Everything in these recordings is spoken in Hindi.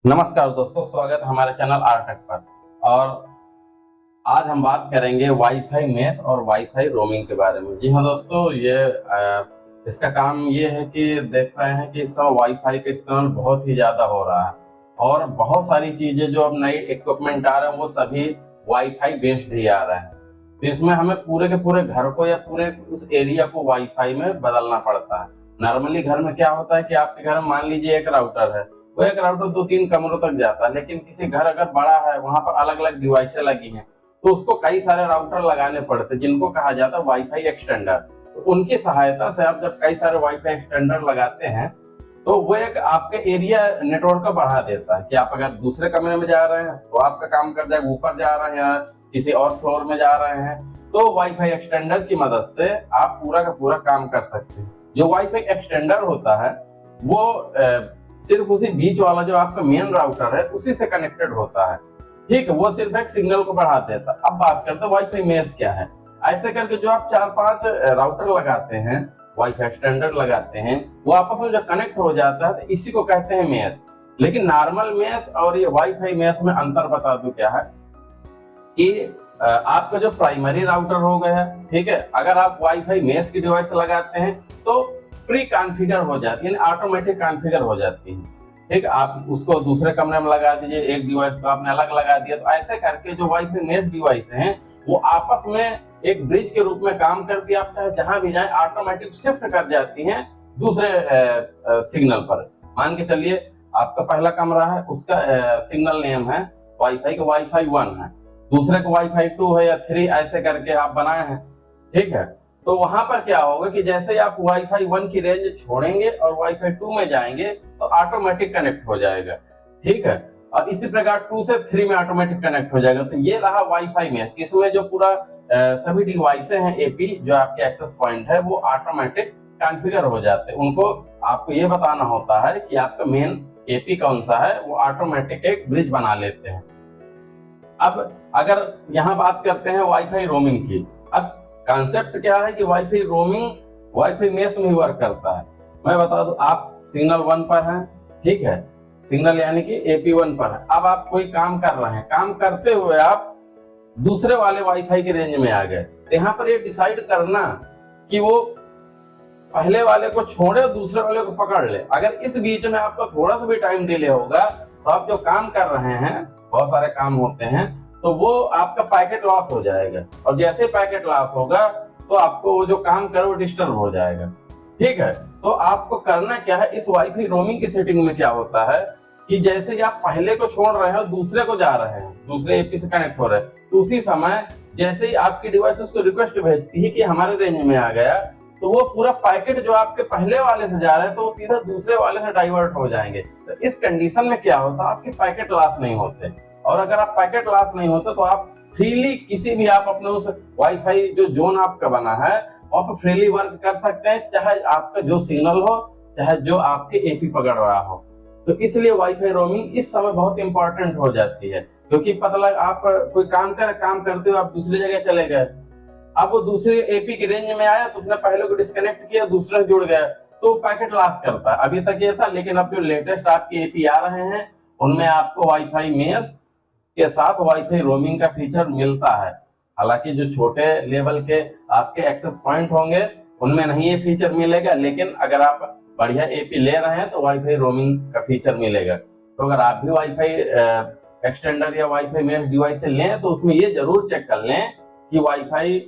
नमस्कार दोस्तों, स्वागत है हमारे चैनल आरटेक पर। और आज हम बात करेंगे वाईफाई मेश और वाईफाई रोमिंग के बारे में। जी हाँ दोस्तों, इसका काम ये है कि देख रहे हैं कि इस समय वाईफाई का इस्तेमाल बहुत ही ज्यादा हो रहा है और बहुत सारी चीजें जो अब नई इक्विपमेंट आ रहे हैं वो सभी वाईफाई बेस्ड ही आ रहे हैं। तो इसमें हमें पूरे के पूरे घर को या पूरे उस एरिया को वाईफाई में बदलना पड़ता है। नॉर्मली घर में क्या होता है कि आपके घर में मान लीजिए एक राउटर है, वो एक राउटर 2-3 कमरों तक जाता है, लेकिन किसी घर अगर बड़ा है वहां पर अलग अलग डिवाइसें लगी हैं तो उसको कई सारे राउटर लगाने पड़ते हैं जिनको कहा जाता है वाईफाई एक्सटेंडर। तो उनकी सहायता से आप जब कई सारे वाईफाई एक्सटेंडर लगाते हैं तो वो एक आपके एरिया नेटवर्क को बढ़ा देता है कि आप अगर दूसरे कमरे में जा रहे हैं तो आपका काम कर जाएगा, ऊपर जा रहे हैं या किसी और फ्लोर में जा रहे हैं तो वाईफाई एक्सटेंडर की मदद से आप पूरा का पूरा काम कर सकते हैं। जो वाईफाई एक्सटेंडर होता है वो सिर्फ उसी बीच वाला जो आपका मेन राउटर है उसी से कनेक्टेड होता है, ठीक है। वो सिर्फ एक सिग्नल को बढ़ा देता है। अब बात करते हैं वाईफाई मेश क्या है। ऐसे करके जो आप 4-5 राउटर लगाते हैं, वाईफाई एक्सटेंडर लगाते हैं, वो आपस में जो कनेक्ट हो जाता है तो इसी को कहते हैं मेश। लेकिन नॉर्मल मेश और ये वाईफाई मेश में अंतर बता दूं क्या है कि आपका जो प्राइमरी राउटर हो गया, ठीक है, अगर आप वाईफाई मेश की डिवाइस लगाते हैं तो प्री कॉन्फ़िगर हो जाती है, ऑटोमेटिक कॉन्फ़िगर हो जाती है, ठीक। आप उसको दूसरे कमरे में लगा दीजिए, एक डिवाइस को आपने अलग लगा दिया, तो ऐसे करके जो वाईफाई मेश डिवाइस हैं वो आपस में एक ब्रिज के रूप में काम करती है। आप चाहे जहां भी जाएं ऑटोमेटिक शिफ्ट कर जाती हैं दूसरे सिग्नल पर। मान के चलिए आपका पहला कमरा है, उसका सिग्नल नेम है वाईफाई का वाईफाई 1 है, दूसरे को वाईफाई 2 है या 3, ऐसे करके आप बनाए हैं, ठीक है। तो वहां पर क्या होगा कि जैसे आप वाईफाई 1 की रेंज छोड़ेंगे और वाईफाई 2 में जाएंगे तो ऑटोमेटिक कनेक्ट हो जाएगा, ठीक है। और इसी प्रकार 2 से 3 में ऑटोमेटिक कनेक्ट हो जाएगा। तो ये रहा वाईफाई मेश। इसमें जो पूरा सभी डिवाइसें हैं, एपी जो आपके एक्सेस पॉइंट है वो ऑटोमेटिक कॉन्फ़िगर हो जाते हैं। उनको आपको ये बताना होता है कि आपका मेन एपी कौन सा है, वो ऑटोमेटिक एक ब्रिज बना लेते हैं। अब अगर यहाँ बात करते हैं वाईफाई रोमिंग की, अब कॉन्सेप्ट क्या है कि वाईफाई रोमिंग वाईफाई मेश में ही वर्क करता है। मैं बता दूं, आप सिग्नल 1 पर हैं, ठीक है, सिग्नल यानी कि एपी 1 पर है। अब आप कोई काम कर रहे हैं, काम करते हुए आप दूसरे वाले वाईफाई की रेंज में आ गए, तो यहाँ पर ये डिसाइड करना कि वो पहले वाले को छोड़े और दूसरे वाले को पकड़ ले। अगर इस बीच में आपको थोड़ा सा भी टाइम डिले होगा तो आप जो काम कर रहे हैं, बहुत सारे काम होते हैं, तो वो आपका पैकेट लॉस हो जाएगा। और जैसे पैकेट लॉस होगा तो आपको वो जो काम करे वो डिस्टर्ब हो जाएगा, ठीक है। तो आपको करना क्या है, इस वाईफाई रोमिंग की सेटिंग में क्या होता है कि जैसे ही आप पहले को छोड़ रहे हैं और दूसरे को जा रहे हैं, दूसरे एपी से कनेक्ट हो रहे हैं, तो उसी समय जैसे ही आपकी डिवाइस उसको रिक्वेस्ट भेजती है कि हमारे रेंज में आ गया, तो वो पूरा पैकेट जो आपके पहले वाले से जा रहे हैं तो वो सीधा दूसरे वाले से डाइवर्ट हो जाएंगे। तो इस कंडीशन में क्या होता है, आपके पैकेट लॉस नहीं होते। और अगर आप पैकेट लॉस नहीं होते तो आप फ्रीली किसी भी आप अपने उस वाईफाई जो जोन आपका बना है वहां पर फ्रीली वर्क कर सकते हैं, चाहे आपका जो सिग्नल हो, चाहे जो आपके एपी पकड़ रहा हो। तो इसलिए वाईफाई रोमिंग इस समय बहुत इंपॉर्टेंट हो जाती है, क्योंकि पता लगा आप कोई काम करते हुए आप दूसरी जगह चले गए, अब वो दूसरे एपी की रेंज में आया तो उसने पहले को डिस्कनेक्ट किया, दूसरे जुड़ गया, तो पैकेट लॉस करता है। अभी तक ये था, लेकिन अब जो लेटेस्ट आपके एपी आ रहे हैं उनमें आपको वाईफाई मेश के साथ वाईफाई रोमिंग का फीचर मिलता है। हालांकि जो छोटे लेवल के आपके एक्सेस पॉइंट होंगे उनमें नहीं ये फीचर मिलेगा, लेकिन अगर आप बढ़िया एपी ले रहे हैं तो वाईफाई रोमिंग का फीचर मिलेगा। तो अगर आप भी वाईफाई एक्सटेंडर या वाईफाई मेश डिवाइस से लें तो उसमें ये जरूर चेक कर लें कि वाईफाई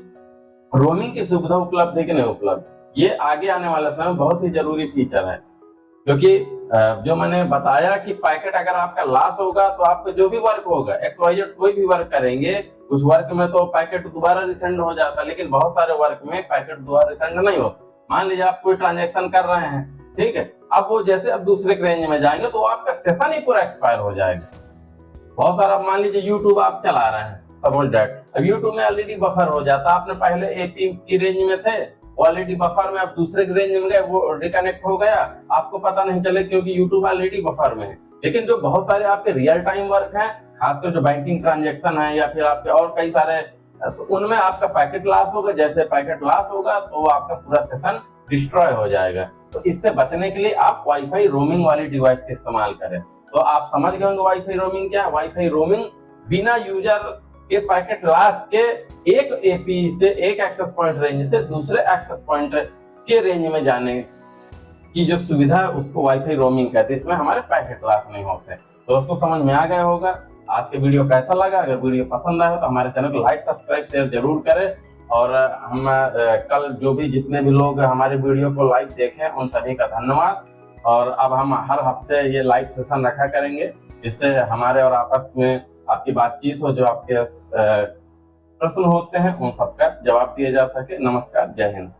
रोमिंग की सुविधा उपलब्ध है कि नहीं उपलब्ध। ये आगे आने वाले समय बहुत ही जरूरी फीचर है, क्योंकि जो मैंने बताया कि पैकेट अगर आपका लॉस होगा तो आपका जो भी वर्क होगा, XYZ कोई भी वर्क करेंगे, उस वर्क में तो पैकेट दोबारा रिसेंड हो जाता है, लेकिन बहुत सारे वर्क में पैकेट दोबारा रिसेंड नहीं होता। मान लीजिए आप कोई ट्रांजेक्शन कर रहे हैं, ठीक है, अब वो जैसे अब दूसरे रेंज में जाएंगे तो आपका सेशन ही पूरा एक्सपायर हो जाएगा। बहुत सारा मान लीजिए यूट्यूब आप चला रहे हैं, सपोज दैट, अब यूट्यूब में ऑलरेडी बफर हो जाता, आपने पहले एपी की रेंज में थे, ऑलरेडी बफर में, आप दूसरे रेंज में गए, वो डिकनेक्ट हो गया, आपको पता नहीं चले क्योंकि यूट्यूब ऑलरेडी बफर में है। लेकिन जो बहुत सारे आपके रियल टाइम वर्क हैं, खासकर जो बैंकिंग ट्रांजैक्शन है या फिर आपके और कई सारे, तो उनमें आपका पैकेट लॉस होगा। जैसे पैकेट लॉस होगा तो आपका पूरा सेशन डिस्ट्रॉय हो जाएगा। तो इससे बचने के लिए आप वाईफाई रोमिंग वाली डिवाइस का इस्तेमाल करें। तो आप समझ गए होंगे वाईफाई रोमिंग क्या है। वाईफाई रोमिंग बिना यूजर के पैकेट लॉस के एक एपी से, एक एक्सेस पॉइंट रेंज से दूसरे एक्सेस पॉइंट के रेंज में जाने की जो सुविधा है उसको वाईफाई रोमिंग कहते हैं। इसमें हमारे पैकेट लॉस नहीं होते। तो दोस्तों समझ में आ गया होगा। आज के वीडियो कैसा लगा? अगर वीडियो पसंद आया तो हमारे चैनल को लाइक, सब्सक्राइब, शेयर जरूर करें। और हम कल जो भी जितने भी लोग हमारे वीडियो को लाइव देखें उन सभी का धन्यवाद। और अब हम हर हफ्ते ये लाइव सेशन रखा करेंगे, जिससे हमारे और आपस में आपकी बातचीत हो, जो आपके प्रश्न होते हैं उन सबका जवाब दिया जा सके। नमस्कार, जय हिंद।